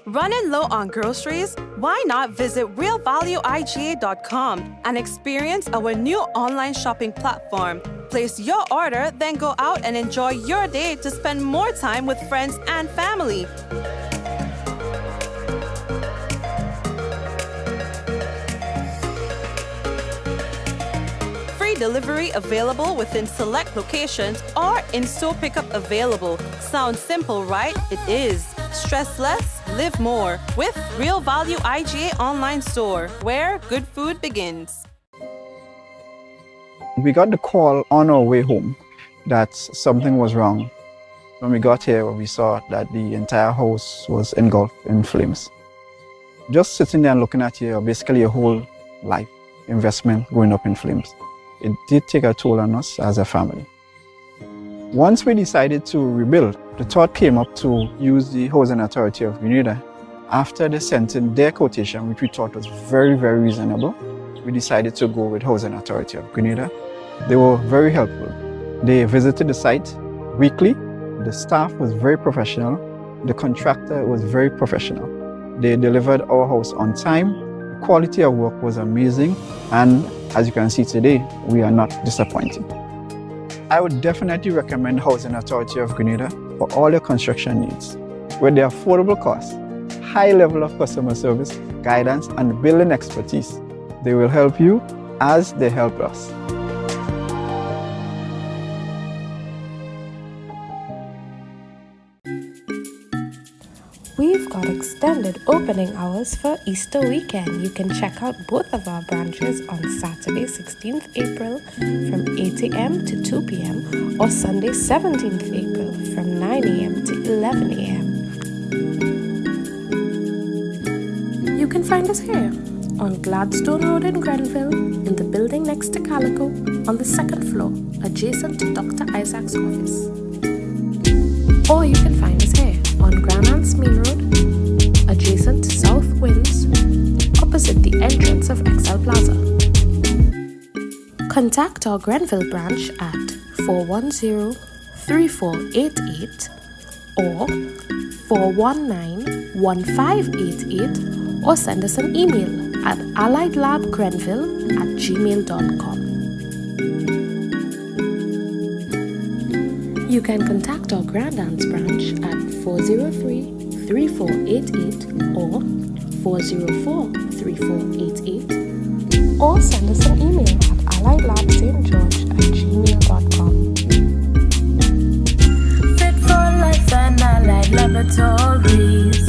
Running low on groceries? Why not visit realvalueiga.com and experience our new online shopping platform? Place your order, then go out and enjoy your day to spend more time with friends and family. Free delivery available within select locations or in-store pickup available. Sounds simple, right? It is. Stress less, live more with Real Value IGA online store, where good food begins. We got the call on our way home that something was wrong. When we got here, we saw that the entire house was engulfed in flames. Just sitting there and looking at here, basically a whole life investment going up in flames. It did take a toll on us as a family. Once we decided to rebuild, the thought came up to use the Housing Authority of Grenada. After they sent in their quotation, which we thought was very, very reasonable, we decided to go with Housing Authority of Grenada. They were very helpful. They visited the site weekly. The staff was very professional. The contractor was very professional. They delivered our house on time. The quality of work was amazing. And as you can see today, we are not disappointed. I would definitely recommend Housing Authority of Grenada for all your construction needs. With their affordable costs, high level of customer service, guidance, and building expertise, they will help you as they help us. We've got extended opening hours for Easter weekend. You can check out both of our branches on Saturday 16th April from 8 a.m. to 2 p.m. or Sunday 17th April from 9 a.m. to 11 a.m. You can find us here on Gladstone Road in Grenville, in the building next to Calico, on the second floor, adjacent to Dr. Isaac's office. Or you can find us here on Grand Anse Main Road, adjacent to South Winds, opposite the entrance of Excel Plaza. Contact our Grenville branch at 410-3488 or 419-1588 or send us an email at alliedlabgrenville@gmail.com. You can contact our Grand Anse branch at 403-3488 or 404-3488 or send us an email at alliedlabstgeorge@gmail.com. Fit for life and allied laboratories.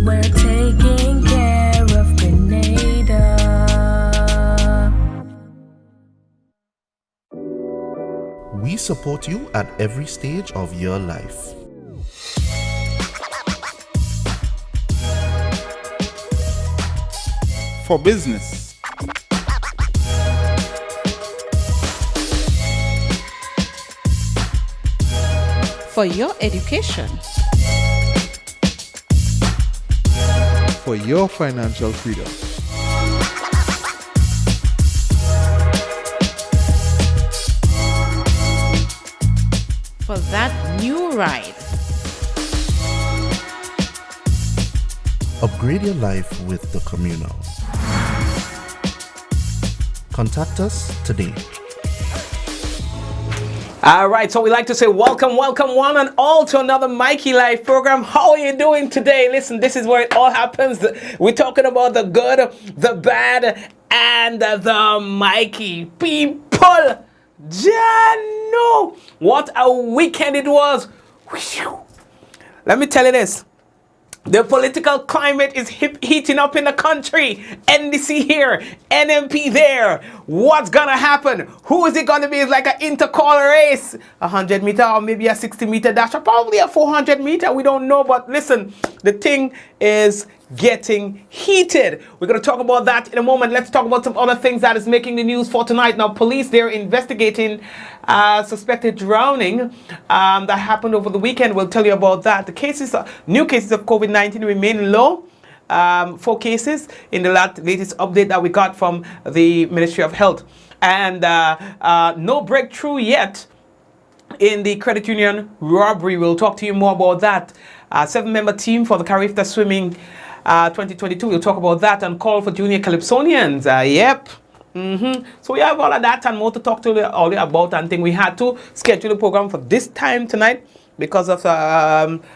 We're taking care of Grenada. We support you at every stage of your life. For business, for your education, for your financial freedom, for that new ride. Upgrade your life with the Communal. Contact us today. All right, so we like to say welcome one and all to another Mikey Live program. How are you doing today? Listen, this is where it all happens. We're talking about the good, the bad, and the Mikey. People, Jano, what a weekend it was. Whew. Let me tell you this. The political climate is heating up in the country. NDC here, NMP there. What's gonna happen? Who is it gonna be? It's like an intercaller race. 100 meter or maybe a 60 meter dash or probably a 400 meter. We don't know, but listen, the thing is getting heated. We're going to talk about that in a moment. Let's talk about some other things that is making the news for tonight. Now, police, they're investigating suspected drowning that happened over the weekend. We'll tell you about that. The cases, new cases of COVID-19 remain low. 4 cases in the latest update that we got from the Ministry of Health. And no breakthrough yet in the credit union robbery. We'll talk to you more about that. 7-member team for the CARIFTA Swimming 2022. We'll talk about that and call for junior Calypsonians. Yep. So we have all of that and more to talk to you all about. And think we had to schedule a program for this time tonight because of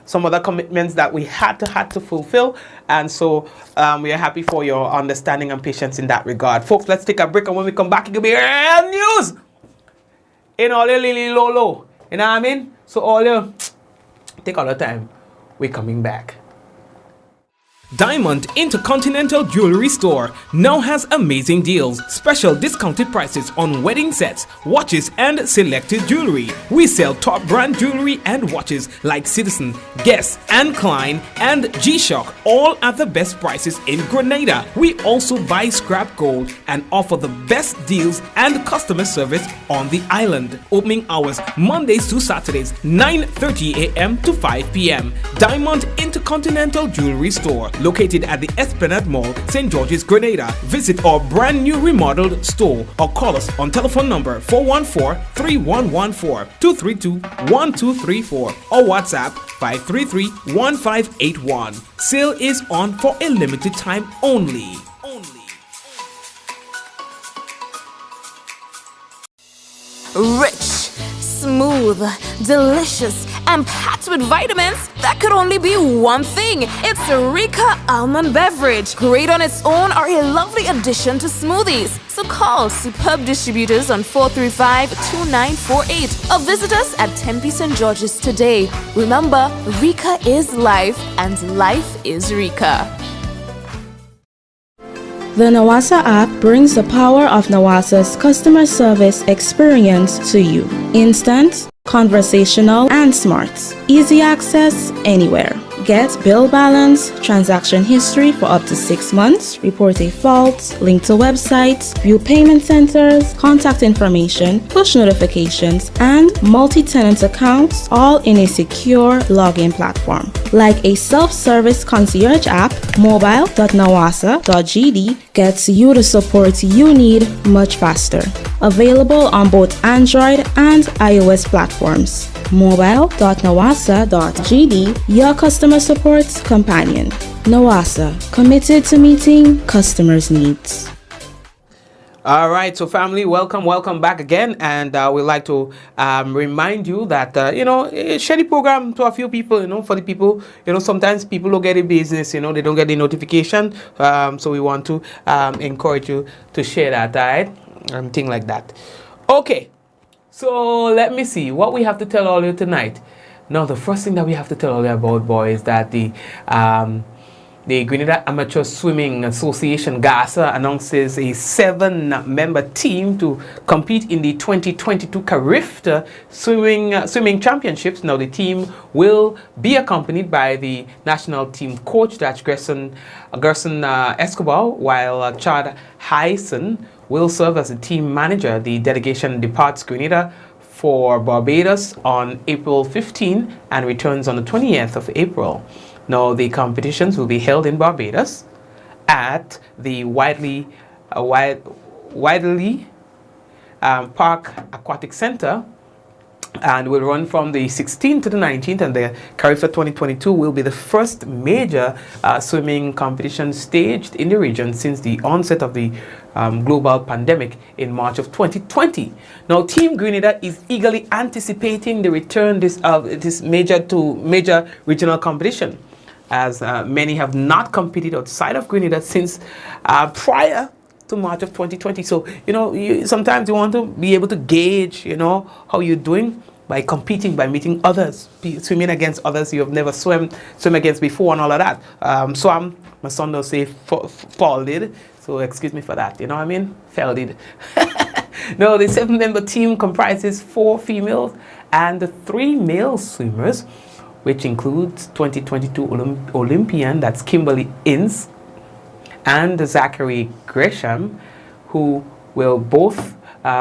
some other commitments that we had to fulfill. And so we are happy for your understanding and patience in that regard. Folks, let's take a break, and when we come back, it will be real news in all your lily lolo. You know what I mean? So all you take all the time. We're coming back. Diamond Intercontinental Jewelry Store now has amazing deals, special discounted prices on wedding sets, watches and selected jewelry. We sell top brand jewelry and watches like Citizen, Guess and Klein and G-Shock, all at the best prices in Grenada. We also buy scrap gold and offer the best deals and customer service on the island. Opening hours Mondays to Saturdays, 9:30 a.m. to 5 p.m. Diamond Intercontinental Jewelry Store, located at the Esplanade Mall, St. George's, Grenada. Visit our brand new remodeled store or call us on telephone number 414-3114, 232-1234 or WhatsApp 533-1581. Sale is on for a limited time only. Rich, smooth, delicious, and packed with vitamins that could only be one thing. It's Rika Almond Beverage. Great on its own or a lovely addition to smoothies. So call Superb Distributors on 435-2948 or visit us at Tempe St. George's today. Remember, Rika is life and life is Rika. The Nawasa app brings the power of Nawasa's customer service experience to you. Instant, conversational, and smart. Easy access anywhere. Get bill balance, transaction history for up to 6 months, report a fault, link to websites, view payment centers, contact information, push notifications, and multi-tenant accounts, all in a secure login platform. Like a self-service concierge app, mobile.nawasa.gd gets you the support you need much faster. Available on both Android and iOS platforms. Mobile.nawasa.gd, your customer support companion. Nawasa, committed to meeting customers' needs. All right, so family, welcome back again, and we'd like to remind you that share the program to a few people. For the people, sometimes people don't get the business, they don't get the notification. So we want to encourage you to share that, right? Thing like that. Okay, so let me see what we have to tell all you tonight. Now, the first thing that we have to tell all you about, boys, is that the Grenada Amateur Swimming Association, GASA, announces a 7-member team to compete in the 2022 CARIFTA Swimming Championships. Now, the team will be accompanied by the national team coach, that's Gerson Escobar, while Chad Hyson will serve as the team manager. The delegation departs Grenada for Barbados on April 15 and returns on the 20th of April. Now, the competitions will be held in Barbados at the Widely Park Aquatic Center, and will run from the 16th to the 19th, and the CARIFTA 2022 will be the first major swimming competition staged in the region since the onset of the global pandemic in March of 2020. Now, Team Grenada is eagerly anticipating the return this major regional competition, as many have not competed outside of Grenada since prior to March of 2020. So, sometimes you want to be able to gauge, how you're doing by competing, by meeting others, swimming against others you have never swim against before and all of that. So my son does say folded, so excuse me for that, you know what I mean? Folded. No, the 7-member team comprises 4 females and 3 male swimmers, which includes 2022 Olympian, that's Kimberly Ince and Zachary Gresham, who will both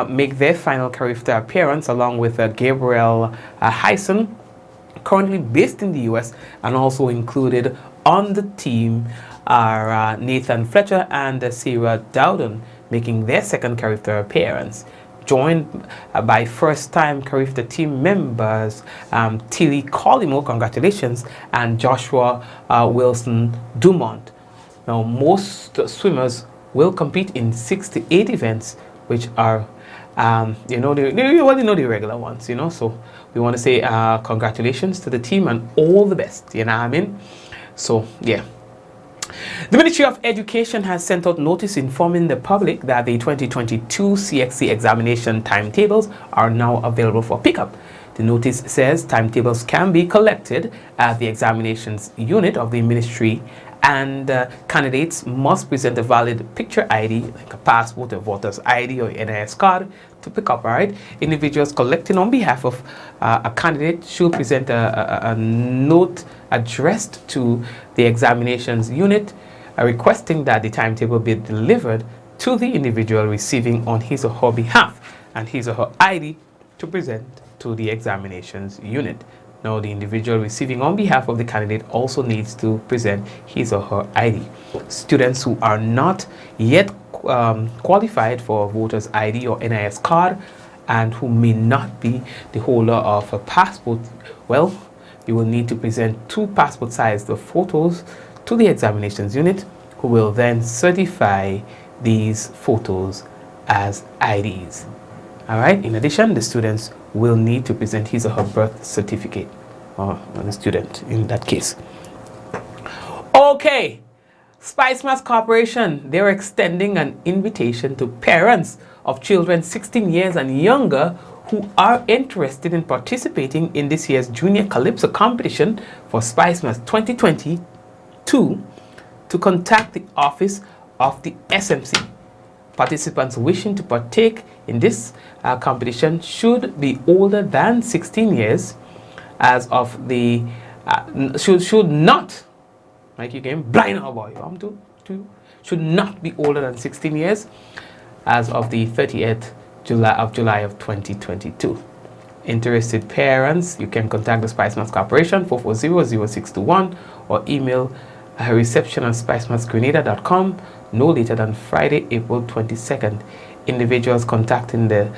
make their final CARIFTA appearance, along with Gabriel Hyson, currently based in the US, and also included on the team are Nathan Fletcher and Sarah Dowden, making their second CARIFTA appearance. joined by first-time CARIFTA team members Tilly Collimo, congratulations, and Joshua Wilson Dumont. Now, most swimmers will compete in 6 to 8 events, which are, you already know the regular ones, so we want to say congratulations to the team and all the best, you know what I mean? So, yeah. The Ministry of Education has sent out notice informing the public that the 2022 CXC examination timetables are now available for pickup. The notice says timetables can be collected at the examinations unit of the ministry, and candidates must present a valid picture ID, like a passport, a voter's ID, or NIS card to pick up, right? Individuals collecting on behalf of a candidate should present a note addressed to the examinations unit requesting that the timetable be delivered to the individual receiving on his or her behalf and his or her ID to present to the examinations unit. Now, the individual receiving on behalf of the candidate also needs to present his or her ID. Students who are not yet qualified for a voter's ID or NIS card and who may not be the holder of a passport, well, you will need to present 2 passport-sized photos to the examinations unit, who will then certify these photos as IDs. All right. In addition, the students will need to present his or her birth certificate, or the student in that case. Okay. Spice Mass Corporation, they're extending an invitation to parents of children 16 years and younger who are interested in participating in this year's Junior Calypso competition for Spice Mass 2022 to contact the office of the SMC. Participants wishing to partake in this competition should be older than 16 years as of the should not, like you game blind oh boy, should not be older than 16 years as of the 30th July of 2022. Interested parents, you can contact the Spice Mass Corporation 440-0621 or email reception@spicemassgrenada.com no later than Friday, April 22nd. Individuals contacting the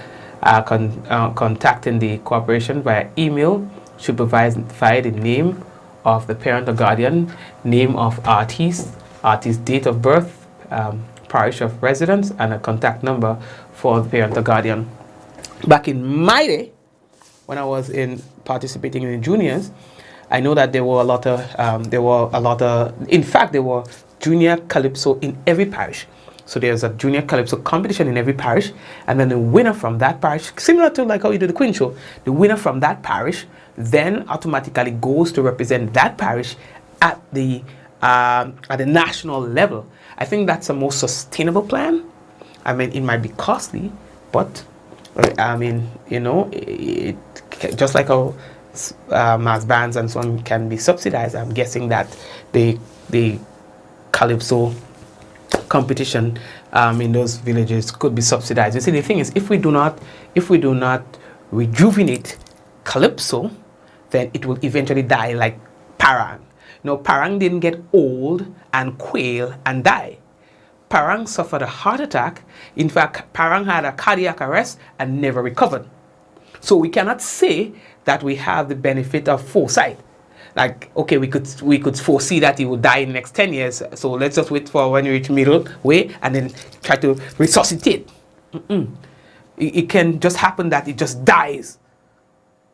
corporation via email should provide the name of the parent or guardian, name of artist date of birth, parish of residence, and a contact number for the parent or guardian. Back in my day, when I was participating in the juniors, I know that there were a lot of in fact, there were junior calypso in every parish. So there's a junior calypso competition in every parish, and then the winner from that parish, similar to like how you do the Queen Show, the winner from that parish then automatically goes to represent that parish at the national level. I think that's a more sustainable plan. I mean, it might be costly, but I mean, it just like how mass bands and so on can be subsidized. I'm guessing that the calypso competition in those villages could be subsidized. You see, the thing is, if we do not rejuvenate calypso, then it will eventually die like parang. Parang didn't get old and quail and die. Parang suffered a heart attack. In fact, Parang had a cardiac arrest and never recovered. So we cannot say that we have the benefit of foresight. Like, okay, we could foresee that he would die in the next 10 years. So let's just wait for when you reach middle way and then try to resuscitate. It can just happen that it just dies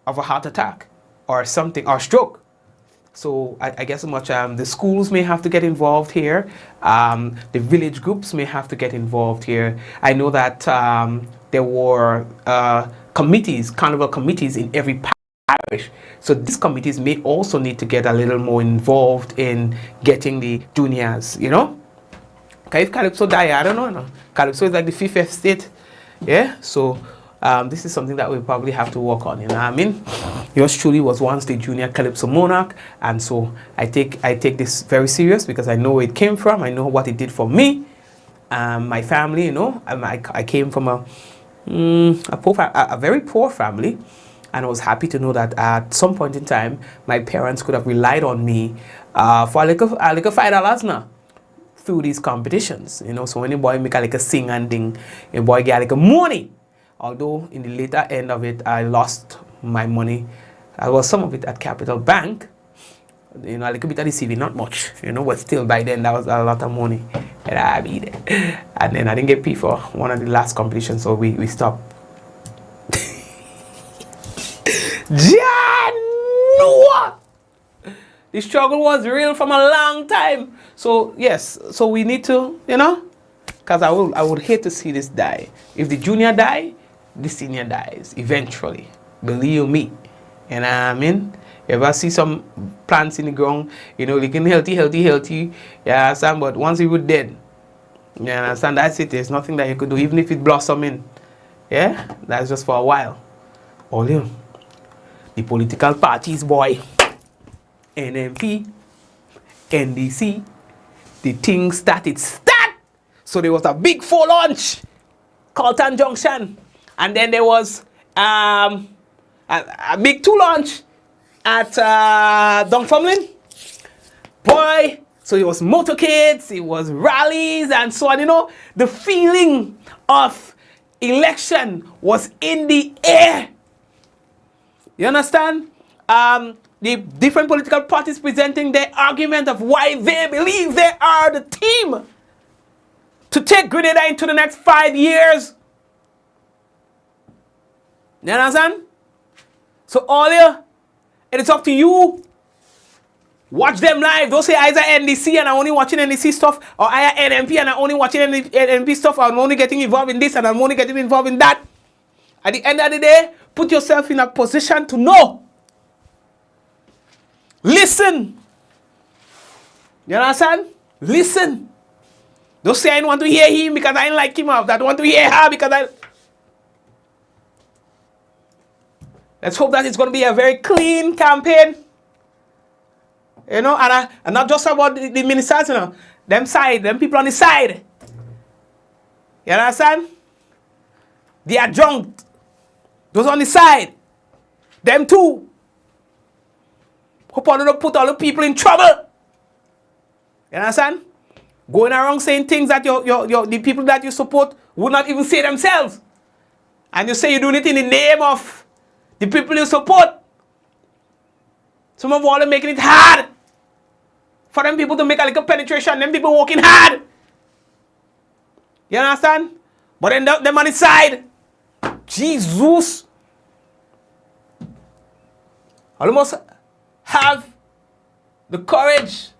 of a heart attack or something, or stroke. So I guess the schools may have to get involved here. The village groups may have to get involved here. I know that there were carnival committees in every parish. So these committees may also need to get a little more involved in getting the juniors, Okay, if Calypso die, I don't know. No. Calypso is like the fifth estate. Yeah, so this is something that we'll probably have to work on, I mean? Yours truly was once the junior Calypso monarch, and so I take this very serious because I know where it came from. I know what it did for me, my family, I came from a very poor family, and I was happy to know that at some point in time, my parents could have relied on me for a little $5 now through these competitions, So when a boy make a sing and ding, a boy get money, Although in the later end of it, I lost my money. I was some of it at Capital Bank. You know, a little bit of the CV, not much. You know, but still by then that was a lot of money. And then I didn't get paid for one of the last competitions, so we stopped. Janua! The struggle was real from a long time. So yes, so we need to, you know, because I would hate to see this die. If the junior die, the senior dies eventually. Believe me. You know what I mean? You ever see some plants in the ground, you know, looking healthy. You understand? But once it was dead, you understand? That's it. There's nothing that you could do, even if it blossoming. Yeah? That's just for a while. Only the political parties, boy. NMP, NDC, the thing started. So there was a big 4 launch, Carlton Junction. And then there was a big 2 launch at Dunfermline. Boy, so it was motorcades, it was rallies and so on. You know, the feeling of election was in the air. You understand? The different political parties presenting their argument of why they believe they are the team to take Grenada into the next 5 years. You understand? So all you, it is up to you. Watch them live. Don't say either NDC and I'm only watching NDC stuff, or I NMP and I'm only watching NMP stuff, or I'm only getting involved in this and I'm only getting involved in that. At the end of the day, put yourself in a position to know. Listen. You understand? Listen. Don't say I don't want to hear him because I don't like him, or I don't want to hear her because I... Let's hope that it's going to be a very clean campaign. You know, and not just about the ministers, you know. Them people on the side. You understand? The adjunct. Those on the side. Them too. Hope I don't put all the people in trouble. You understand? Going around saying things that the people that you support would not even say themselves. And you say you're doing it in the name of the people you support. Some of all are making it hard for them people to make a little penetration. Them people working hard. You understand? But then them on the side. Jesus. Almost have the courage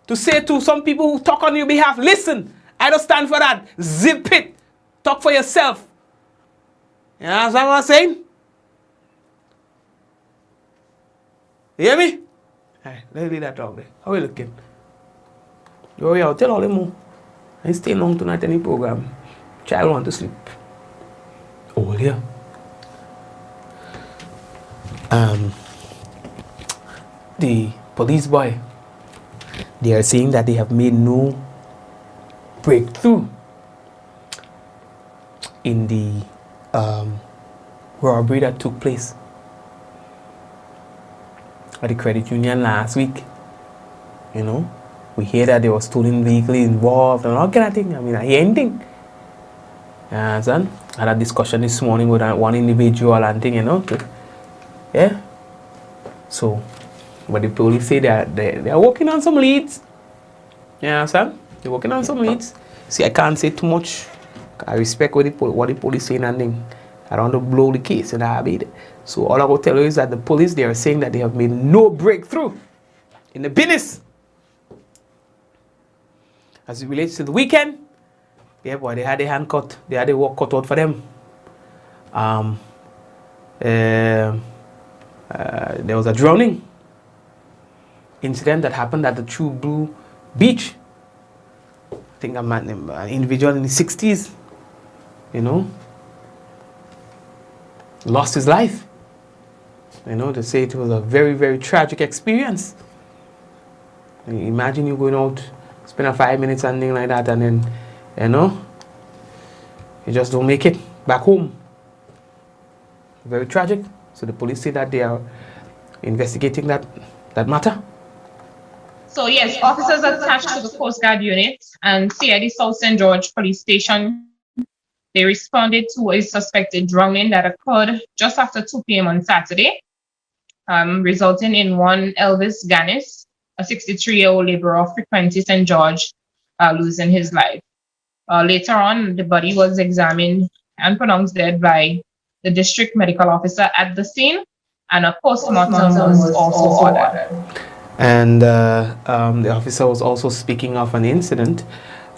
to say to some people who talk on your behalf, listen, I don't stand for that. Zip it. Talk for yourself. You understand what I'm saying? You hear me? Alright, let's leave that talk there. How are you looking? Yo, yo, tell all them more. I ain't staying long tonight in the program. Child want to sleep. Oh, yeah. The police boy, they are saying that they have made no breakthrough in the robbery that took place at the credit union last week. You know, we hear that there was stolen vehicle involved and all kind of thing. I mean, I hear anything. Son, I had a discussion this morning with one individual and thing, you know. Yeah. So, but the police say that they are working on some leads. Yeah, son, they're working on some leads. See, I can't say too much. I respect what the police saying and thing. I don't want to blow the case and I beat it. So all I will tell you is that the police, they are saying that they have made no breakthrough in the business. As it relates to the weekend, yeah, boy, they had their hand cut. They had their work cut out for them. There was a drowning incident that happened at the True Blue Beach. I think an individual in his 60s, you know, lost his life. You know, they say it was a very, very tragic experience. Imagine you going out, spend 5 minutes and things like that, and then, you know, you just don't make it back home. Very tragic. So the police say that they are investigating that matter. So yes, officers attached to the Coast Guard unit and CID South St. George Police Station They responded to a suspected drowning that occurred just after 2 p.m. on Saturday, resulting in one Elvis Gannis, a 63-year-old laborer of Frequency St. George, losing his life. Later on, the body was examined and pronounced dead by the district medical officer at the scene, and a postmortem was also ordered. And the officer was also speaking of an incident,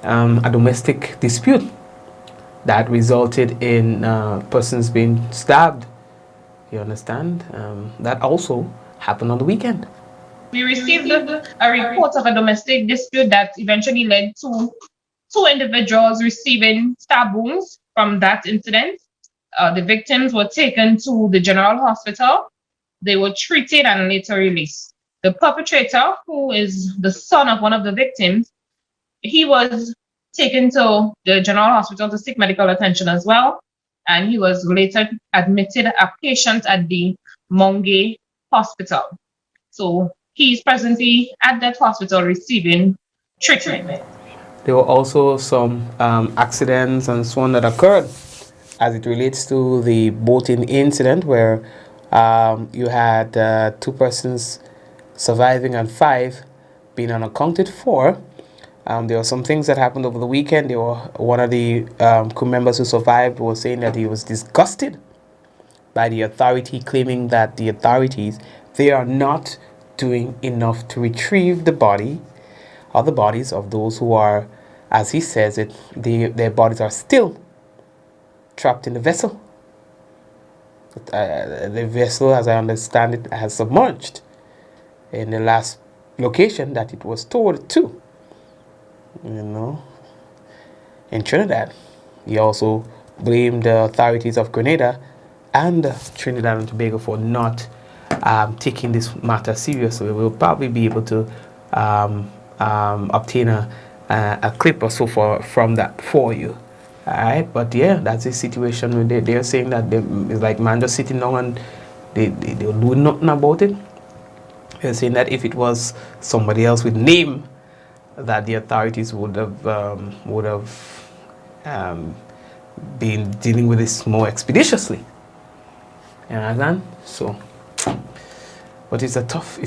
a domestic dispute that resulted in persons being stabbed. You understand? That also happened on the weekend. We received a report of a domestic dispute that eventually led to 2 individuals receiving stab wounds from that incident. The victims were taken to the general hospital. They were treated and later released. The perpetrator, who is the son of one of the victims, he was taken to the general hospital to seek medical attention as well. And he was later admitted a patient at the Monge Hospital. So he's presently at that hospital receiving treatment. There were also some accidents and so on that occurred as it relates to the boating incident where you had 2 persons surviving and 5 being unaccounted for. There were some things that happened over the weekend. One of the crew members who survived was saying that he was disgusted by the authority, claiming that the authorities, they are not doing enough to retrieve the bodies of those who are, as he says it, their bodies are still trapped in the vessel. The vessel, as I understand it, has submerged in the last location that it was towed to, in Trinidad. He also blamed the authorities of Grenada and Trinidad and Tobago for not taking this matter seriously. We'll probably be able to obtain a clip or so from that for you. All right, but yeah, that's the situation. They're saying that it's like man just sitting down and they'll do nothing about it. They're saying that if it was somebody else with name, that the authorities would have been dealing with this more expeditiously. You understand? So, but it's a tough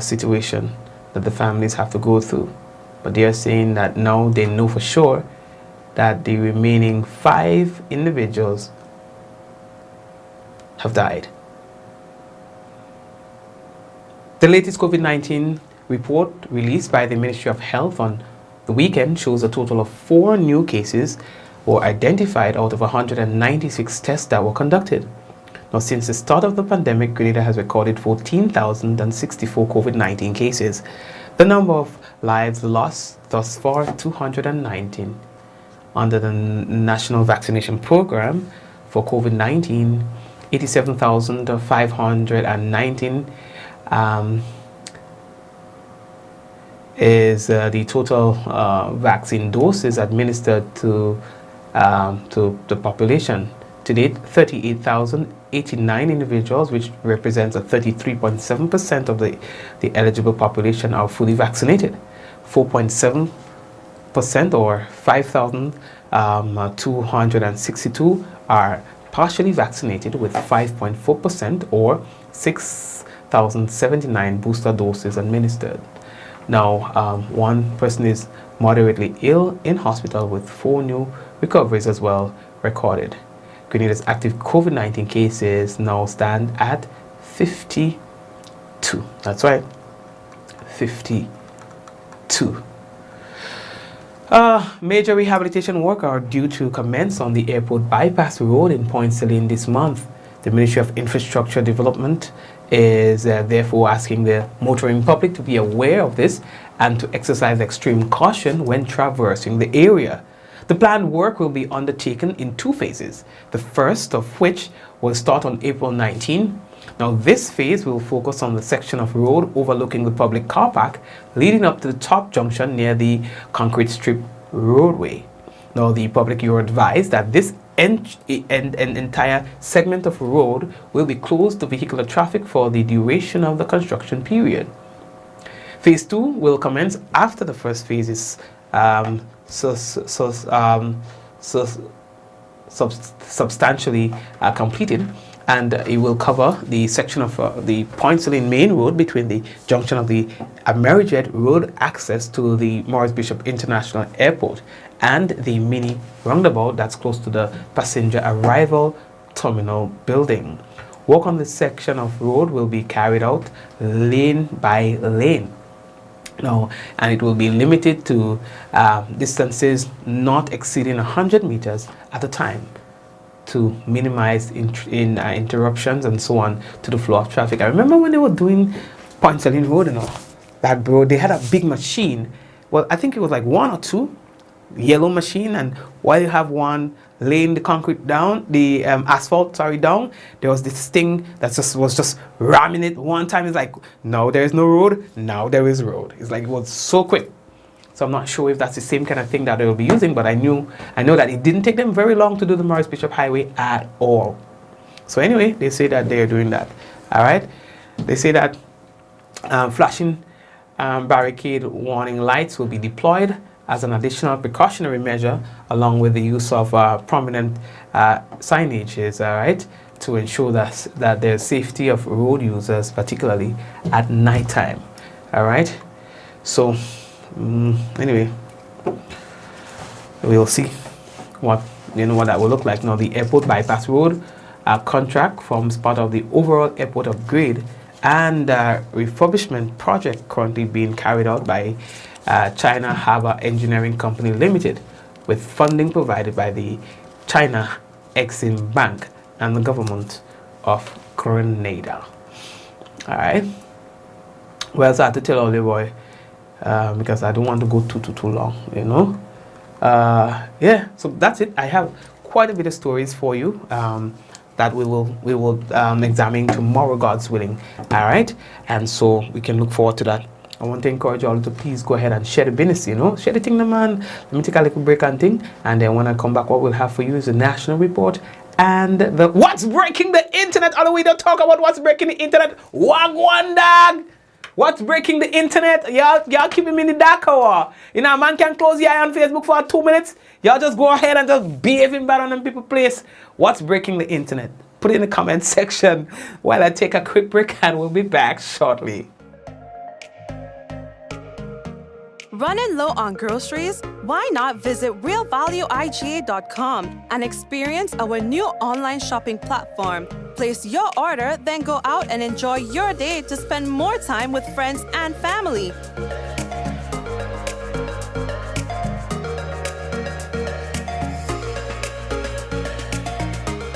situation that the families have to go through. But they are saying that now they know for sure that the remaining 5 individuals have died. The latest COVID-19 report released by the Ministry of Health on the weekend shows a total of 4 new cases were identified out of 196 tests that were conducted. Now, since the start of the pandemic, Grenada has recorded 14,064 COVID-19 cases. The number of lives lost thus far, 219. Under the National Vaccination Program for COVID-19, 87,519 is the total vaccine doses administered to the population. To date, 38,089 individuals, which represents a 33.7% of the eligible population, are fully vaccinated. 4.7% or 5,262 are partially vaccinated, with 5.4% or 6,079 booster doses administered. Now, one person is moderately ill in hospital, with 4 new recoveries as well recorded. Grenada's active COVID-19 cases now stand at 52. That's right, 52. Major rehabilitation work are due to commence on the airport bypass road in Point Celine this month. The Ministry of Infrastructure Development is therefore asking the motoring public to be aware of this and to exercise extreme caution when traversing the area. The planned work will be undertaken in 2 phases, the first of which will start on April 19. Now, this phase will focus on the section of road overlooking the public car park leading up to the top junction near the concrete strip roadway. Now, the public, you are advised that this entire segment of road will be closed to vehicular traffic for the duration of the construction period. Phase 2 will commence after the first phase is substantially completed, and it will cover the section of the Point Lane Main Road between the junction of the Amerijet Road access to the Maurice Bishop International Airport and the mini roundabout that's close to the passenger arrival terminal building. Work on this section of road will be carried out lane by lane. Now, and it will be limited to distances not exceeding 100 meters at a time to minimize interruptions and so on to the flow of traffic. I remember when they were doing Point Lane Road and all that, bro, they had a big machine. Well, I think it was like one or two yellow machine, and while you have one laying the concrete down, the asphalt, down, there was this thing that was just ramming it. One time it's like, no, there is no road, now there is road. It's like, it was so quick. So I'm not sure if that's the same kind of thing that they will be using, but I know that it didn't take them very long to do the Maurice Bishop Highway at all. So anyway, they say that they're doing that. All right. They say that flashing barricade warning lights will be deployed as an additional precautionary measure, along with the use of prominent signages, all right, to ensure that there's safety of road users, particularly at nighttime. All right. So anyway, we'll see what that will look like. Now, the airport bypass road contract forms part of the overall airport upgrade and refurbishment project currently being carried out by China Harbour Engineering Company Limited, with funding provided by the China Exim Bank and the government of Grenada. All right. Well, so I have to tell all the boy, because I don't want to go too long, yeah, so that's it. I have quite a bit of stories for you that we will examine tomorrow, God's willing. All right, and so we can look forward to that. I want to encourage you all to please go ahead and share the business, share the thing, man. Let me take a little break and thing, and then when I come back, what we'll have for you is the national report and the what's breaking the internet. Although we don't talk about what's breaking the internet, wagwan dog. What's breaking the internet? Y'all keeping me in the dark hour. A man can close your eye on Facebook for 2 minutes. Y'all just go ahead and just behaving bad on them people place. What's breaking the internet? Put it in the comment section while I take a quick break, and we'll be back shortly. Running low on groceries? Why not visit realvalueiga.com and experience our new online shopping platform? Place your order, then go out and enjoy your day to spend more time with friends and family.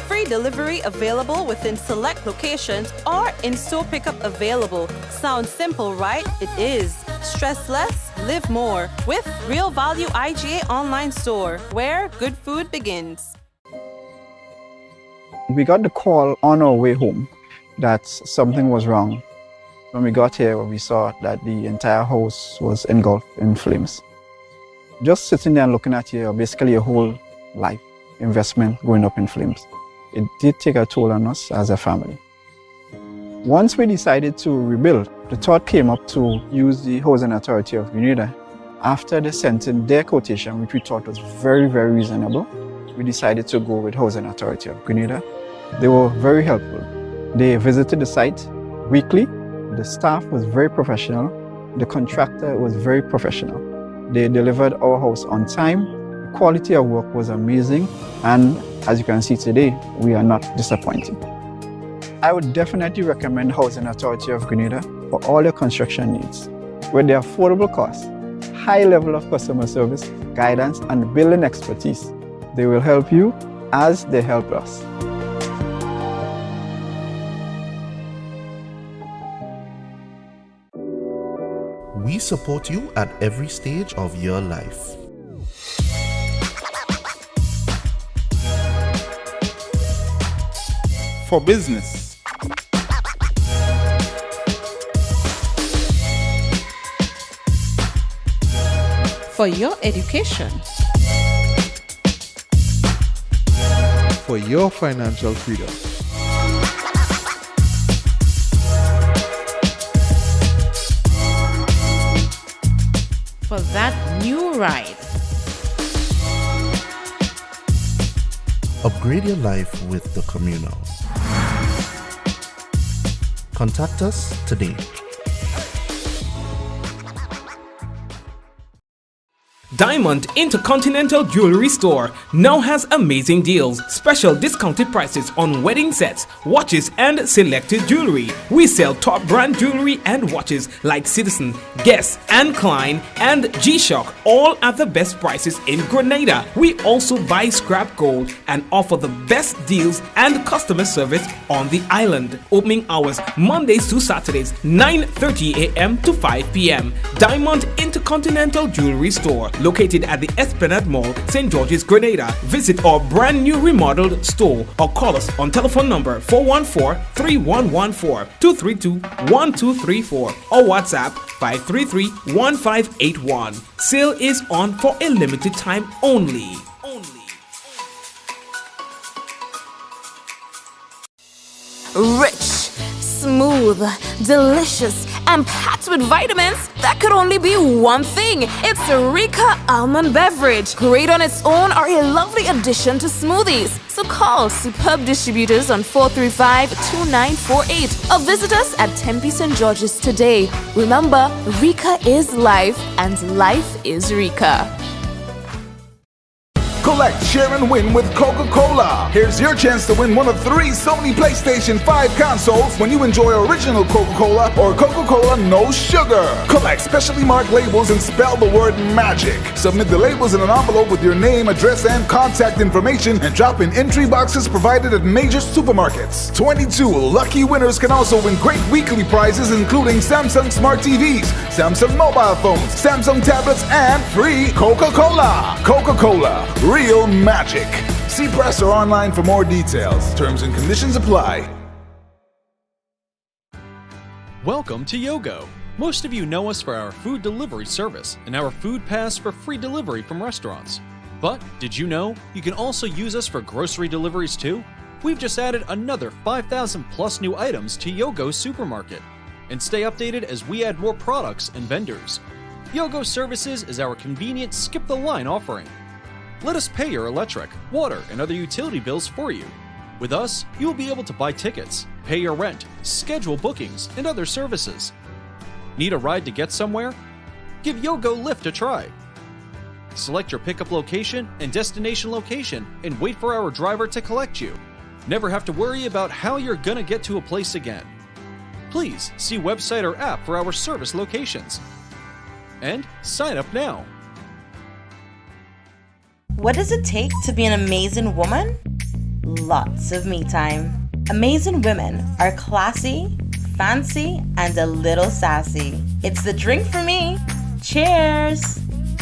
Free delivery available within select locations or in-store pickup available. Sounds simple, right? It is. Stress less, live more with Real Value IGA online store, where good food begins. We got the call on our way home that something was wrong. When we got here, we saw that the entire house was engulfed in flames. Just sitting there and looking at basically your whole life investment going up in flames. It did take a toll on us as a family. Once we decided to rebuild, the thought came up to use the Housing Authority of Grenada. After they sent in their quotation, which we thought was very, very reasonable, we decided to go with Housing Authority of Grenada. They were very helpful. They visited the site weekly. The staff was very professional. The contractor was very professional. They delivered our house on time. The quality of work was amazing. And as you can see today, we are not disappointed. I would definitely recommend Housing Authority of Grenada for all your construction needs. With their affordable costs, high level of customer service, guidance, and building expertise, they will help you as they help us. We support you at every stage of your life. For business, For your education, for your financial freedom. for that new ride. Upgrade your life with the communal. Contact us today. Diamond Intercontinental Jewelry Store now has amazing deals, special discounted prices on wedding sets, watches and selected jewelry. We sell top brand jewelry and watches like Citizen, Guess and Klein and G-Shock, all at the best prices in Grenada. We also buy scrap gold and offer the best deals and customer service on the island. Opening hours Mondays to Saturdays 9:30 a.m. to 5 p.m. Diamond Intercontinental Jewelry Store, located at the Esplanade Mall, St. George's, Grenada. Visit our brand new remodeled store or call us on telephone number 414-3114, 232-1234 or WhatsApp 533-1581. Sale is on for a limited time only. Rich, smooth, delicious, and packed with vitamins that could only be one thing. It's Rika Almond Beverage. Great on its own or a lovely addition to smoothies. So call superb distributors on 435-2948 or visit us at Tempe St. George's today. Remember, Rika is life and life is Rika. Collect, share, and win with Coca-Cola. Here's your chance to win one of 3 Sony PlayStation 5 consoles when you enjoy original Coca-Cola or Coca-Cola No Sugar. Collect specially marked labels and spell the word MAGIC. Submit the labels in an envelope with your name, address, and contact information and drop in entry boxes provided at major supermarkets. 22 lucky winners can also win great weekly prizes including Samsung Smart TVs, Samsung mobile phones, Samsung tablets, and free Coca-Cola. Coca-Cola. Real magic. See press or online for more details. Terms and conditions apply. Welcome to Yogo. Most of you know us for our food delivery service and our food pass for free delivery from restaurants. But did you know you can also use us for grocery deliveries too? We've just added another 5,000 plus new items to Yogo Supermarket. And stay updated as we add more products and vendors. Yogo Services is our convenient skip the line offering. Let us pay your electric, water, and other utility bills for you. With us, you will be able to buy tickets, pay your rent, schedule bookings, and other services. Need a ride to get somewhere? Give Yogo Lyft a try. Select your pickup location and destination location and wait for our driver to collect you. Never have to worry about how you're gonna get to a place again. Please see website or app for our service locations. And sign up now. What does it take to be an amazing woman? Lots of me time. Amazing women are classy, fancy, and a little sassy. It's the drink for me. Cheers!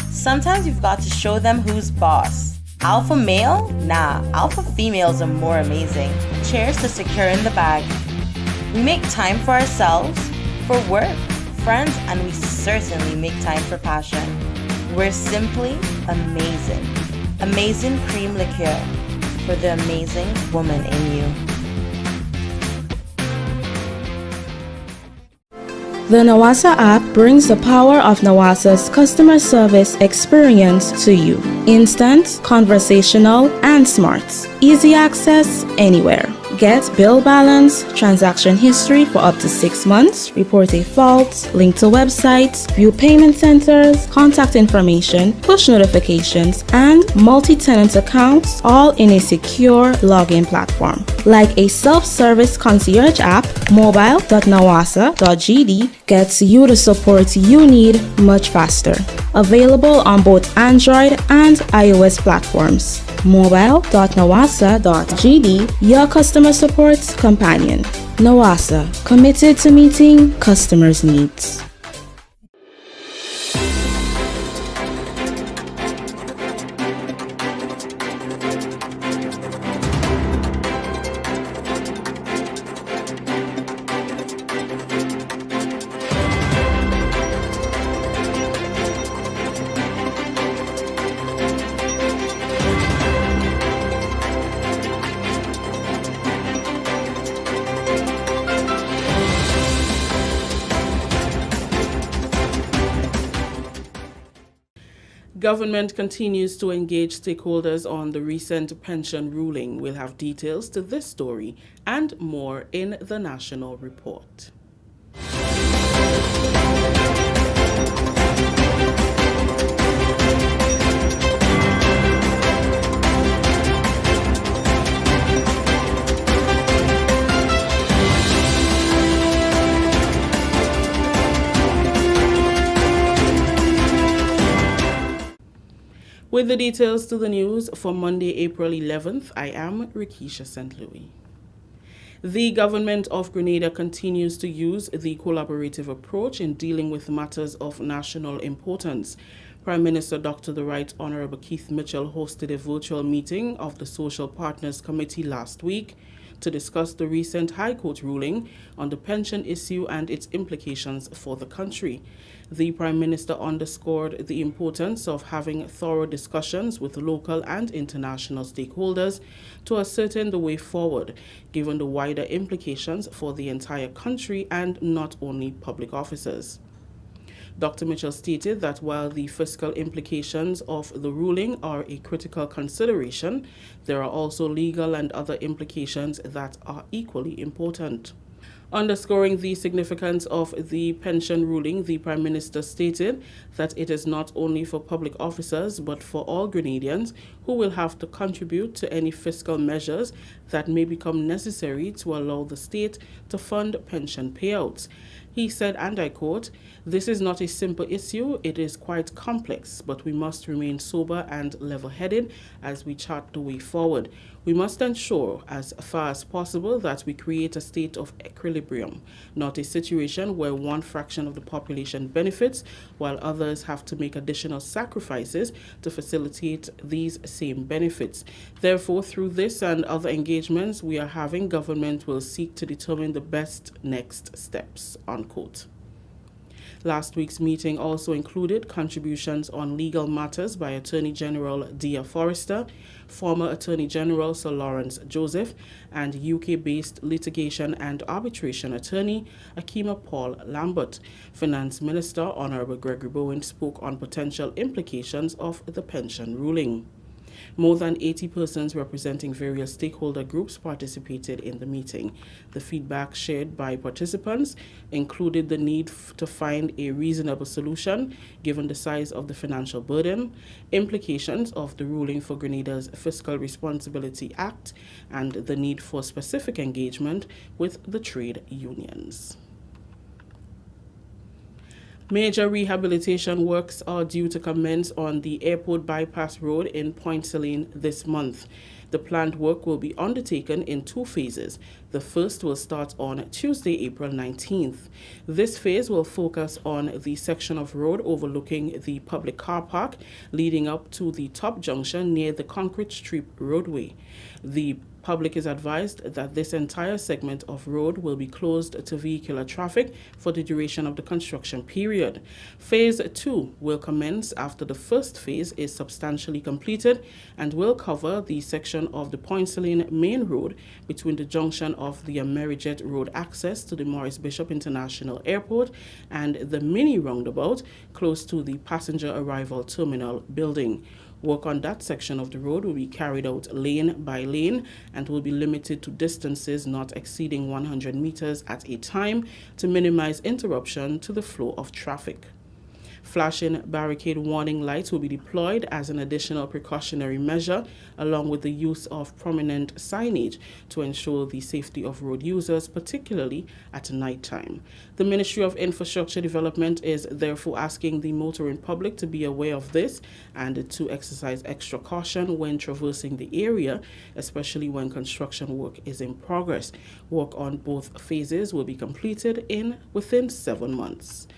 Sometimes you've got to show them who's boss. Alpha male? Nah, alpha females are more amazing. Cheers to securing the bag. We make time for ourselves, for work, friends, and we certainly make time for passion. We're simply amazing. Amazing cream liqueur for the amazing woman in you. The Nawasa app brings the power of Nawasa's customer service experience to you. Instant, conversational, and smart. Easy access anywhere. Get bill balance, transaction history for up to 6 months, report a fault, link to websites, view payment centers, contact information, push notifications, and multi-tenant accounts, all in a secure login platform. Like a self-service concierge app, mobile.nawasa.gd gets you the support you need much faster. Available on both Android and iOS platforms. Mobile.nawasa.gd, your customer support companion. Nawasa, committed to meeting customers' needs. Government continues to engage stakeholders on the recent pension ruling. We'll have details to this story and more in the National Report. With the details to the news for Monday, April 11th, I am Rikisha St. Louis. The government of Grenada continues to use the collaborative approach in dealing with matters of national importance. Prime Minister Dr. The Right Honorable Keith Mitchell hosted a virtual meeting of the Social Partners Committee last week to discuss the recent High Court ruling on the pension issue and its implications for the country. The Prime Minister underscored the importance of having thorough discussions with local and international stakeholders to ascertain the way forward, given the wider implications for the entire country and not only public officers. Dr. Mitchell stated that while the fiscal implications of the ruling are a critical consideration, there are also legal and other implications that are equally important. Underscoring the significance of the pension ruling, the Prime Minister stated that it is not only for public officers but for all Grenadians who will have to contribute to any fiscal measures that may become necessary to allow the state to fund pension payouts. He said, and I quote, "This is not a simple issue, it is quite complex, but we must remain sober and level-headed as we chart the way forward. We must ensure, as far as possible, that we create a state of equilibrium, not a situation where one fraction of the population benefits while others have to make additional sacrifices to facilitate these same benefits. Therefore, through this and other engagements we are having, government will seek to determine the best next steps," unquote. Last week's meeting also included contributions on legal matters by Attorney General Dia Forrester, former Attorney General Sir Lawrence Joseph, and UK-based litigation and arbitration attorney Akima Paul Lambert. Finance Minister Honorable Gregory Bowen spoke on potential implications of the pension ruling. More than 80 persons representing various stakeholder groups participated in the meeting. The feedback shared by participants included the need to find a reasonable solution given the size of the financial burden, implications of the ruling for Grenada's Fiscal Responsibility Act, and the need for specific engagement with the trade unions. Major rehabilitation works are due to commence on the Airport Bypass Road in Point Celine this month. The planned work will be undertaken in two phases. The first will start on Tuesday, April 19th. This phase will focus on the section of road overlooking the public car park leading up to the top junction near the Concrete Strip roadway. The public is advised that this entire segment of road will be closed to vehicular traffic for the duration of the construction period. Phase 2 will commence after the first phase is substantially completed and will cover the section of the Point Celine main road between the junction of the Amerijet Road access to the Maurice Bishop International Airport and the mini roundabout close to the passenger arrival terminal building. Work on that section of the road will be carried out lane by lane and will be limited to distances not exceeding 100 meters at a time to minimize interruption to the flow of traffic. Flashing barricade warning lights will be deployed as an additional precautionary measure, along with the use of prominent signage to ensure the safety of road users, particularly at night time. The Ministry of Infrastructure Development is therefore asking the motoring public to be aware of this and to exercise extra caution when traversing the area, especially when construction work is in progress. Work on both phases will be completed within 7 months.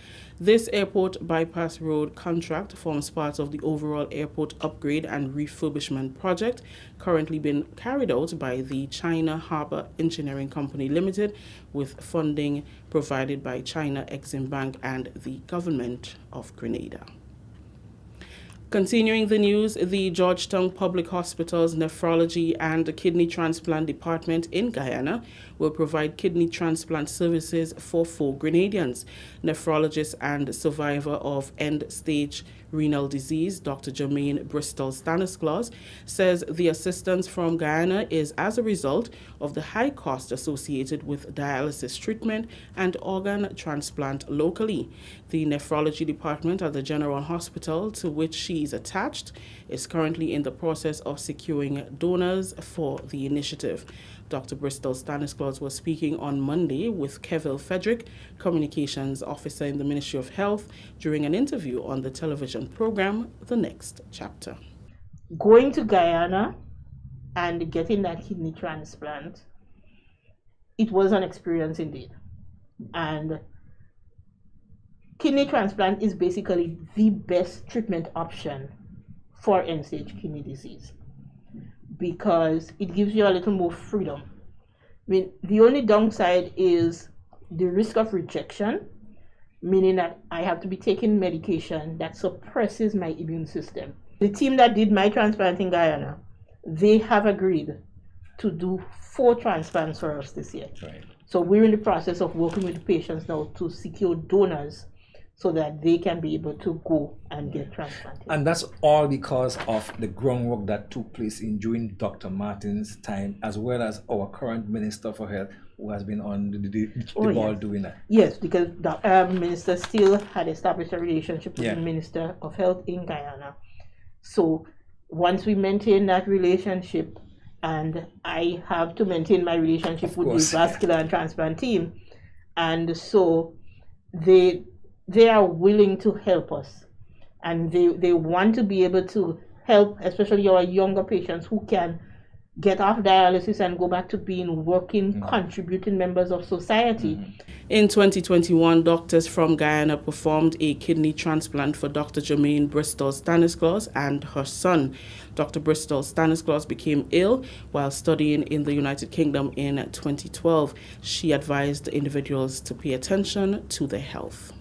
This airport bypass road contract forms part of the overall airport upgrade and refurbishment project currently being carried out by the China Harbour Engineering Company Limited with funding provided by China Exim Bank and the Government of Grenada. Continuing the news, the Georgetown Public Hospital's Nephrology and Kidney Transplant Department in Guyana will provide kidney transplant services for 4 Grenadians. Nephrologist and survivor of end-stage renal disease, Dr. Jermaine Bristol Stanislaus, says the assistance from Guyana is as a result of the high cost associated with dialysis treatment and organ transplant locally. The nephrology department at the General Hospital, to which she is attached, is currently in the process of securing donors for the initiative. Dr. Bristol Stanislaus was speaking on Monday with Kevil Frederick, Communications Officer in the Ministry of Health, during an interview on the television program The Next Chapter. Going to Guyana and getting that kidney transplant, it was an experience indeed. And kidney transplant is basically the best treatment option for end-stage kidney disease, because it gives you a little more freedom. I mean, the only downside is the risk of rejection, meaning that I have to be taking medication that suppresses my immune system. The team that did my transplant in Guyana, they have agreed to do 4 transplants for us this year. Right. So we're in the process of working with the patients now to secure donors so that they can be able to go and get transplanted. And that's all because of the groundwork that took place during Dr. Martin's time, as well as our current Minister for Health, who has been on the ball doing that. Yes, because the minister still had established a relationship with the Minister of Health in Guyana. So once we maintain that relationship, and I have to maintain my relationship with the vascular and transplant team, and so they are willing to help us, and they want to be able to help, especially our younger patients who can get off dialysis and go back to being working, contributing members of society. In 2021, doctors from Guyana performed a kidney transplant for Dr. Jermaine Bristol Stanislaus and her son. Dr. Bristol Stanislaus became ill while studying in the United Kingdom in 2012. She advised individuals to pay attention to their health.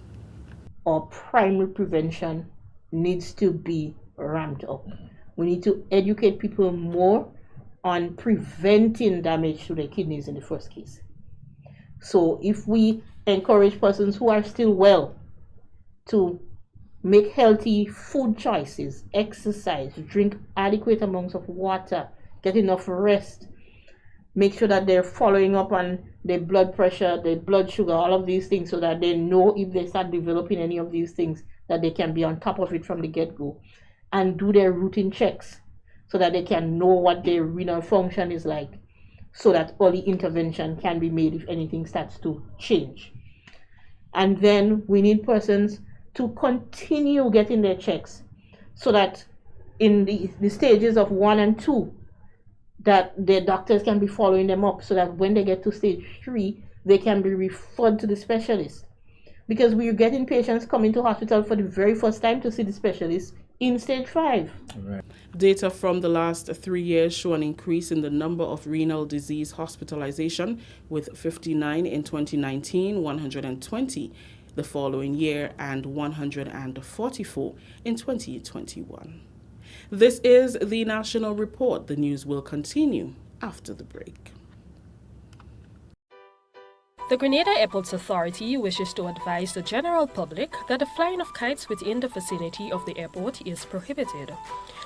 Our primary prevention needs to be ramped up. We need to educate people more on preventing damage to their kidneys in the first case. So if we encourage persons who are still well to make healthy food choices, exercise, drink adequate amounts of water, get enough rest, make sure that they're following up on their blood pressure, their blood sugar, all of these things, so that they know if they start developing any of these things, that they can be on top of it from the get-go, and do their routine checks so that they can know what their renal function is like, so that early intervention can be made if anything starts to change. And then we need persons to continue getting their checks, so that in the stages of 1 and 2, that their doctors can be following them up, so that when they get to stage 3, they can be referred to the specialist. Because we're getting patients coming to hospital for the very first time to see the specialist in stage 5. Right. Data from the last 3 years show an increase in the number of renal disease hospitalization, with 59 in 2019, 120 the following year, and 144 in 2021. This is the National Report. The news will continue after the break. The Grenada Airports Authority wishes to advise the general public that the flying of kites within the vicinity of the airport is prohibited.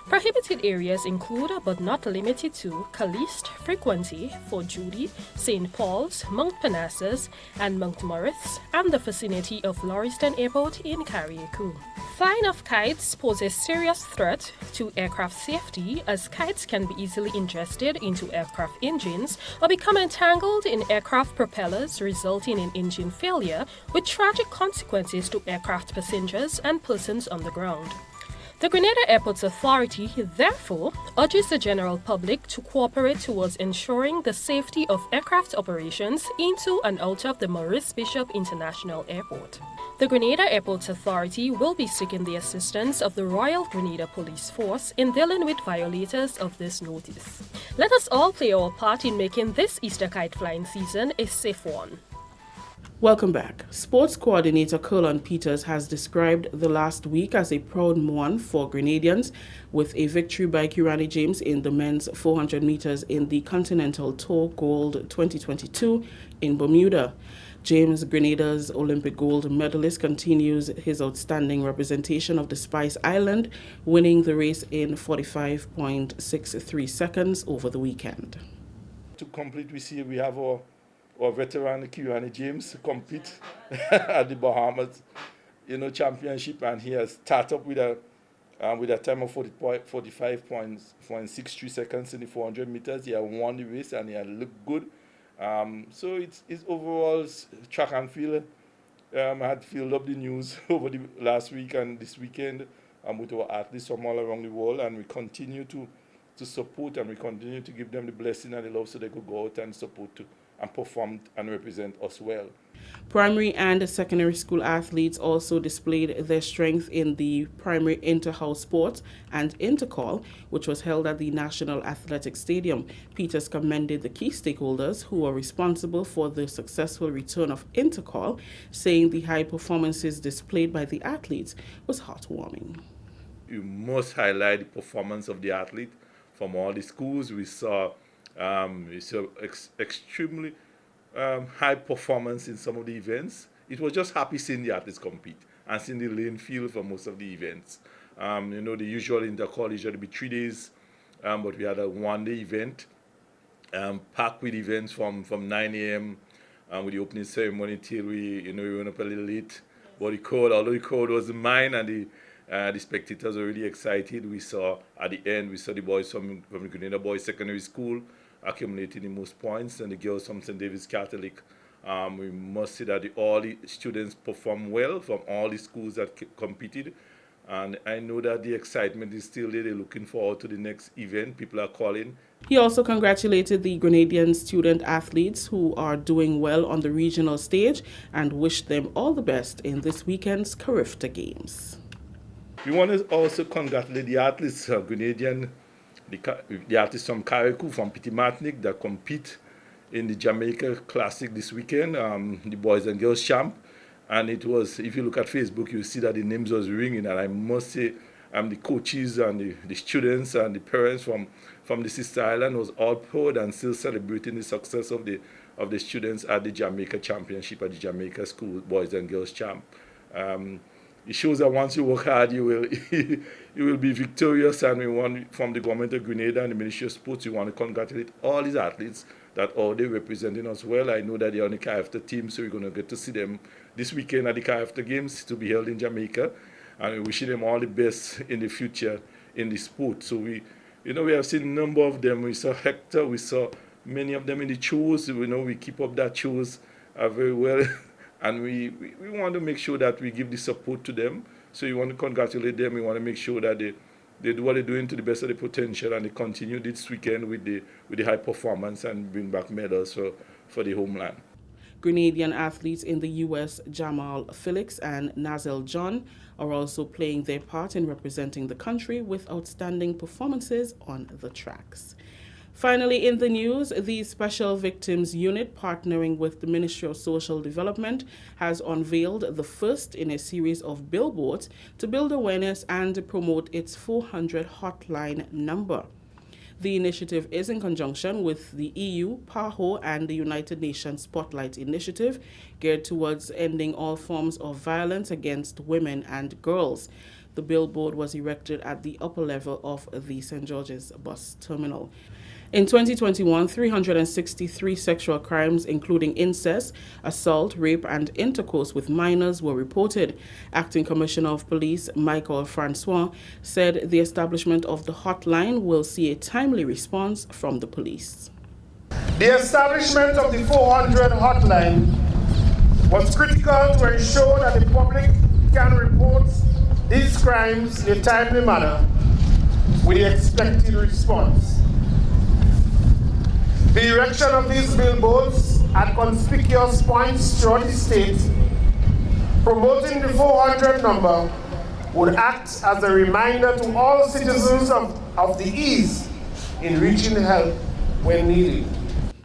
Prohibited areas include, but not limited to, Caliste, Frequency, Fort Judy, St. Paul's, Mount Parnassus, and Mount Morris, and the vicinity of Lauriston Airport in Carriacou. Flying of kites poses serious threat to aircraft safety, as kites can be easily ingested into aircraft engines or become entangled in aircraft propellers, resulting in engine failure, with tragic consequences to aircraft passengers and persons on the ground. The Grenada Airports Authority, therefore, urges the general public to cooperate towards ensuring the safety of aircraft operations into and out of the Maurice Bishop International Airport. The Grenada Airports Authority will be seeking the assistance of the Royal Grenada Police Force in dealing with violators of this notice. Let us all play our part in making this Easter kite flying season a safe one. Welcome back. Sports coordinator Colin Peters has described the last week as a proud one for Grenadians, with a victory by Kirani James in the men's 400 meters in the Continental Tour Gold 2022 in Bermuda. James Grenada's Olympic gold medalist continues his outstanding representation of the Spice Island, winning the race in 45.63 seconds over the weekend. To complete, we have our veteran Kiriani James compete at the Bahamas, championship, and he has started up with a time of 45.63 seconds in the 400 meters. He had won the race and he had looked good. So it's overall track and field. I had filled up the news over the last week and this weekend with our athletes from all around the world, and we continue to support, and we continue to give them the blessing and the love so they could go out and support and perform and represent us well. Primary and secondary school athletes also displayed their strength in the primary inter-house sports and intercall, which was held at the National Athletic Stadium. Peters commended the key stakeholders who were responsible for the successful return of intercall, saying the high performances displayed by the athletes was heartwarming. You must highlight the performance of the athlete from all the schools. We saw extremely high performance in some of the events. It was just happy seeing the athletes compete and seeing the lane field for most of the events. The usual intercall usually be 3 days, but we had a one-day event packed with events from 9 a.m. With the opening ceremony till we went up a little late. But although the crowd was mine and the spectators were really excited, we saw at the end, the boys from the Grenada Boys Secondary School accumulating the most points, and the girls from St. David's Catholic. We must say that all the students performed well from all the schools that competed, and I know that the excitement is still there. They're looking forward to the next event. People are calling. He also congratulated the Grenadian student athletes who are doing well on the regional stage and wished them all the best in this weekend's CARIFTA Games. We want to also congratulate the athletes, Grenadian, the artists from Carriacou, from Petit Martinique, that compete in the Jamaica Classic this weekend, the boys and girls champ. And it was, if you look at Facebook, you see that the names was ringing. And I must say, the coaches and the students and the parents from the sister island was all proud and still celebrating the success of the students at the Jamaica Championship, at the Jamaica School Boys and Girls Champ. It shows that once you work hard, you will you will be victorious. And we want, from the government of Grenada and the Ministry of Sports, we want to congratulate all these athletes that are they representing us well. I know that they're on the CARIFTA team, so we're going to get to see them this weekend at the CARIFTA Games to be held in Jamaica. And we wish them all the best in the future in the sport. So we have seen a number of them. We saw Hector, we saw many of them in the shows. We keep up that shows very well. And we want to make sure that we give the support to them. So we want to congratulate them. We want to make sure that they do what they're doing to the best of their potential, and they continue this weekend with the high performance and bring back medals for the homeland. Grenadian athletes in the U.S., Jamal Felix and Nazel John, are also playing their part in representing the country with outstanding performances on the tracks. Finally, in the news, the Special Victims Unit, partnering with the Ministry of Social Development, has unveiled the first in a series of billboards to build awareness and promote its 400 hotline number. The initiative is in conjunction with the EU, PAHO, and the United Nations Spotlight Initiative, geared towards ending all forms of violence against women and girls. The billboard was erected at the upper level of the St. George's bus terminal. In 2021, 363 sexual crimes, including incest, assault, rape, and intercourse with minors, were reported. Acting Commissioner of Police Michael Francois said the establishment of the hotline will see a timely response from the police. The establishment of the 400 hotline was critical to ensure that the public can report these crimes in a timely manner with the expected response. The erection of these billboards at conspicuous points throughout the state, promoting the 400 number, would act as a reminder to all citizens of the ease in reaching help when needed.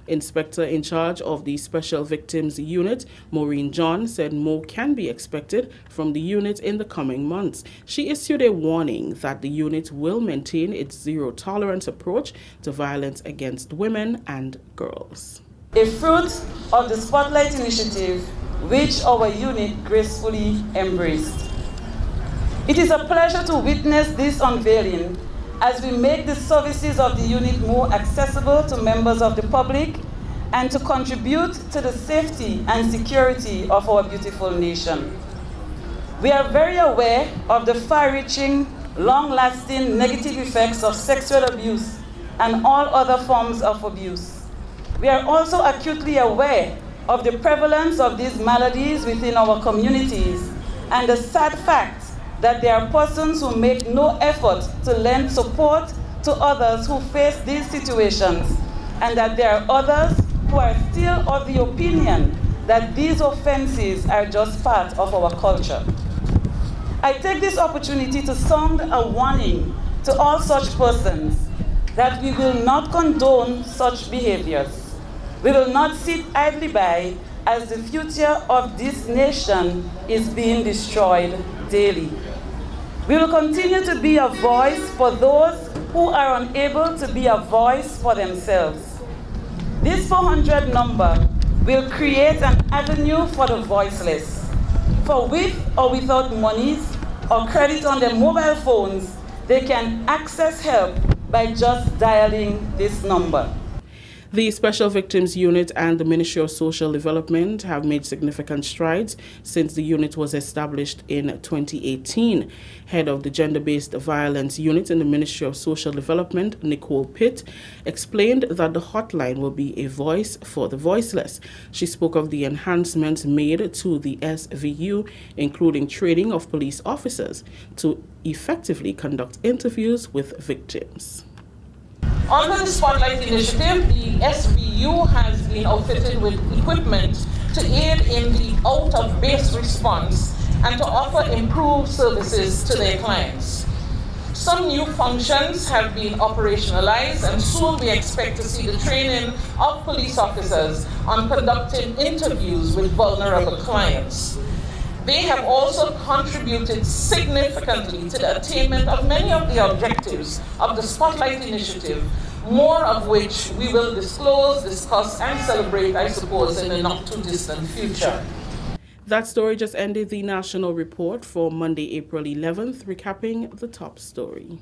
Inspector in charge of the Special Victims Unit, Maureen John, said more can be expected from the unit in the coming months. She issued a warning that the unit will maintain its zero-tolerance approach to violence against women and girls. a fruit of the Spotlight Initiative, which our unit gracefully embraced. It is a pleasure to witness this unveiling as we make the services of the unit more accessible to members of the public and to contribute to the safety and security of our beautiful nation. We are very aware of the far-reaching, long-lasting negative effects of sexual abuse and all other forms of abuse. We are also acutely aware of the prevalence of these maladies within our communities and the sad fact that there are persons who make no effort to lend support to others who face these situations, and that there are others who are still of the opinion that these offenses are just part of our culture. I take this opportunity to sound a warning to all such persons that we will not condone such behaviors. We will not sit idly by as the future of this nation is being destroyed daily. We will continue to be a voice for those who are unable to be a voice for themselves. This 400 number will create an avenue for the voiceless. For with or without monies or credit on their mobile phones, they can access help by just dialing this number. The Special Victims Unit and the Ministry of Social Development have made significant strides since the unit was established in 2018. Head of the Gender-Based Violence Unit in the Ministry of Social Development, Nicole Pitt, explained that the hotline will be a voice for the voiceless. She spoke of the enhancements made to the SVU, including training of police officers to effectively conduct interviews with victims. Under the Spotlight Initiative, the SVU has been outfitted with equipment to aid in the out-of-base response and to offer improved services to their clients. Some new functions have been operationalized, and soon we expect to see the training of police officers on conducting interviews with vulnerable clients. They have also contributed significantly to the attainment of many of the objectives of the Spotlight Initiative, more of which we will disclose, discuss, and celebrate, I suppose, in the not-too-distant future. That story just ended the national report for Monday, April 11th, recapping the top story.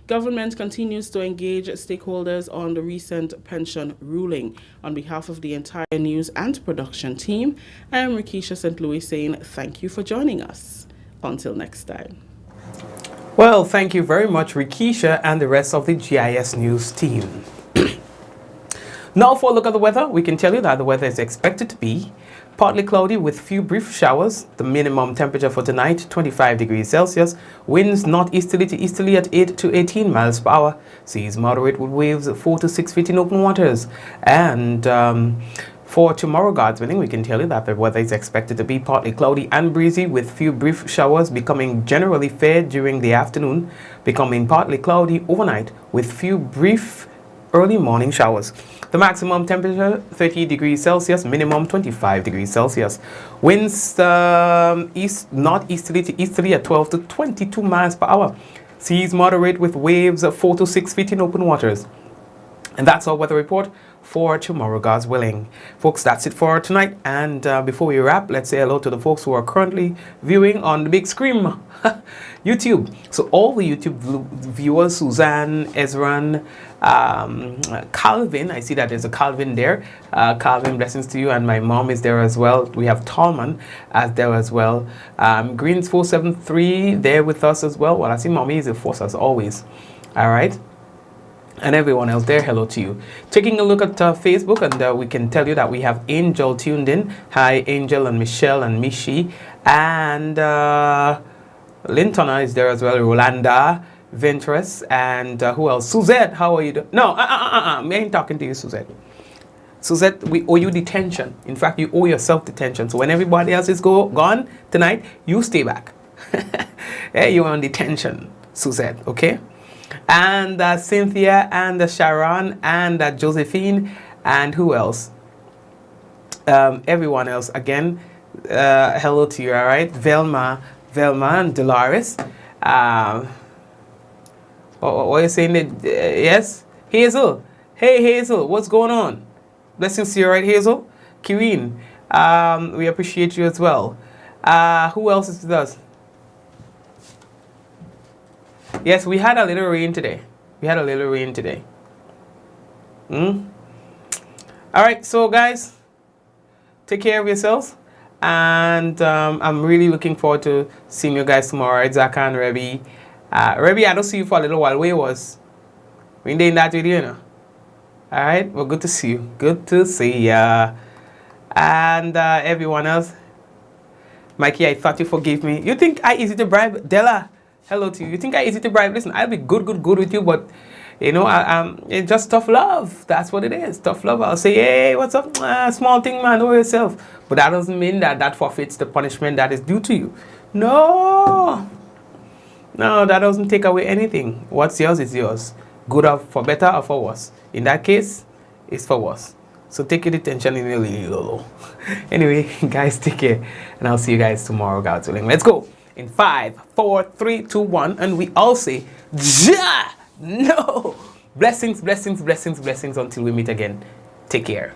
Government continues to engage stakeholders on the recent pension ruling. On behalf of the entire news and production team, I am Rikisha St. Louis saying thank you for joining us. Until next time. Well, thank you very much, Rikisha, and the rest of the GIS News team. Now for a look at the weather, we can tell you that the weather is expected to be partly cloudy with few brief showers. The minimum temperature for tonight, 25 degrees Celsius. Winds northeasterly to easterly at 8 to 18 miles per hour. Seas moderate with waves 4 to 6 feet in open waters. And for tomorrow, God's willing, we can tell you that the weather is expected to be partly cloudy and breezy with few brief showers, becoming generally fair during the afternoon, becoming partly cloudy overnight with few brief early morning showers. The maximum temperature 30 degrees Celsius, minimum 25 degrees Celsius. Winds northeasterly to easterly at 12 to 22 miles per hour. Seas moderate with waves 4 to 6 feet in open waters. And that's our weather report for tomorrow, God's willing. Folks, that's it for tonight. And before we wrap, let's say hello to the folks who are currently viewing on the big screen, YouTube. So all the YouTube viewers, Suzanne, Ezran, Calvin, I see that there's a Calvin there. Calvin, blessings to you. And my mom is there as well. We have Tallman as there as well. Greens 473 there with us as well. Well, I see mommy is a force as always. All right. And everyone else there, hello to you. Taking a look at Facebook, and we can tell you that we have Angel tuned in. Hi, Angel and Michelle and Mishi. And Lintona is there as well. Rolanda, Ventress, and who else? Suzette, how are you doing? No, I ain't talking to you, Suzette. Suzette, we owe you detention. In fact, you owe yourself detention. So when everybody else is gone tonight, you stay back. Hey, you're on detention, Suzette, okay? And Cynthia and Sharon and Josephine and who else? Everyone else again. Hello to you, all right? Velma and Dolores. What are you saying? Yes, Hazel. Hey Hazel, what's going on? Blessings to you, right, Hazel? Kireen, we appreciate you as well. Who else is with us? Yes, we had a little rain today. All right, so guys, take care of yourselves. And I'm really looking forward to seeing you guys tomorrow, right, Zaka and Rebby. Rebby, I don't see you for a little while. Where you was? We ain't doing that with you, you know? All right, well, good to see you. Good to see ya. And everyone else. Mikey, I thought you forgave me. You think I easy to bribe? Della, hello to you. You think I easy to bribe? Listen, I'll be good with you, but you know, it's just tough love. That's what it is. Tough love. I'll say, hey, what's up? Small thing, man. Know yourself. But that doesn't mean that forfeits the punishment that is due to you. No, that doesn't take away anything. What's yours is yours. Good or for better or for worse. In that case, it's for worse. So take your detention in your lolo. Anyway, guys, take care. And I'll see you guys tomorrow, God willing. Let's go. In 5, 4, 3, 2, 1. And we all say, Ja! No! Blessings, blessings, blessings, blessings until we meet again. Take care.